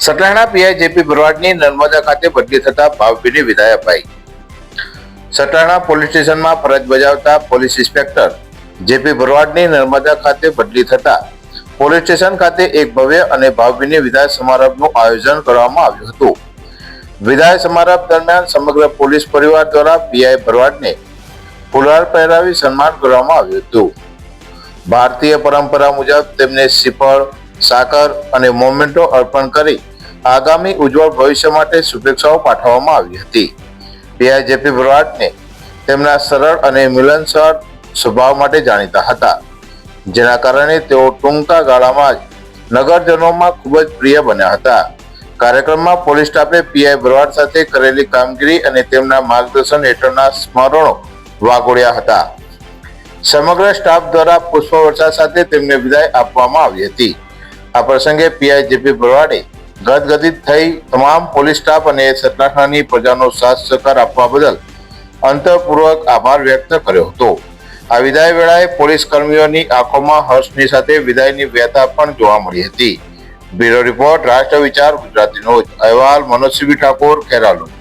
સટલાણા PI JP ભરવાડની Narmada ખાતે બદલી થતા ભાવભીની વિદાય અપાઈ। સટલાણા પોલીસ સ્ટેશનમાં ફરજ બજાવતા પોલીસ ઇન્સ્પેક્ટર જેપી ભરવાડની નર્મદા ખાતે બદલી થતા પોલીસ સ્ટેશન ખાતે એક ભવ્ય અને ભાવભીની વિદાય સમારંભનું આયોજન કરવામાં આવ્યું હતું। વિદાય સમારંભ દરમિયાન સમગ્ર પોલીસ પરિવાર દ્વારા પીઆઈ ભરવાડને ફુલહાર પહેરાવી સન્માન કરવામાં આવ્યું હતું। ભારતીય પરંપરા મુજબ તેમને શ્રીફળ, સાકર અને મોમેન્ટો અર્પણ કરી આગામી ઉજ્જવળ ભવિષ્ય માટે શુભેચ્છાઓ પાઠવવામાં આવી હતી। પીઆઈ જેપી ભરવાડને તેમના સરળ અને મિલનસાર સ્વભાવ માટે જાણીતા હતા, જેના કારણે તેઓ ટૂંકા ગાળામાં જ નગરજનોમાં ખૂબ જ પ્રિય બન્યા હતા। કાર્યક્રમમાં પોલીસ સ્ટાફે પીઆઈ ભરવાડ સાથે કરેલી કામગીરી અને તેમના માર્ગદર્શન હેઠળના સ્મરણો વાગોળ્યા હતા। સમગ્ર સ્ટાફ દ્વારા પુષ્પવર્ષા સાથે તેમને વિદાય આપવામાં આવી હતી। આ પ્રસંગે પીઆઈ જેપી ભરવાડે ગદગદિત થઈ તમામ પોલીસ સ્ટાફ અને સટલાણાની પ્રજાનો સાથ સહકાર આપવા બદલ અંતરપૂર્વક આભાર વ્યક્ત કર્યો હતો। આ વિદાય વેળાએ પોલીસ કર્મીઓની આંખોમાં હર્ષની સાથે વિદાયની વ્યથા પણ જોવા મળી હતી। બ્યુરો રિપોર્ટ, રાષ્ટ્ર વિચાર, ગુજરાતી ન્યૂઝ। અહેવાલ મનોજ ઠાકોર, ખેરાલુ।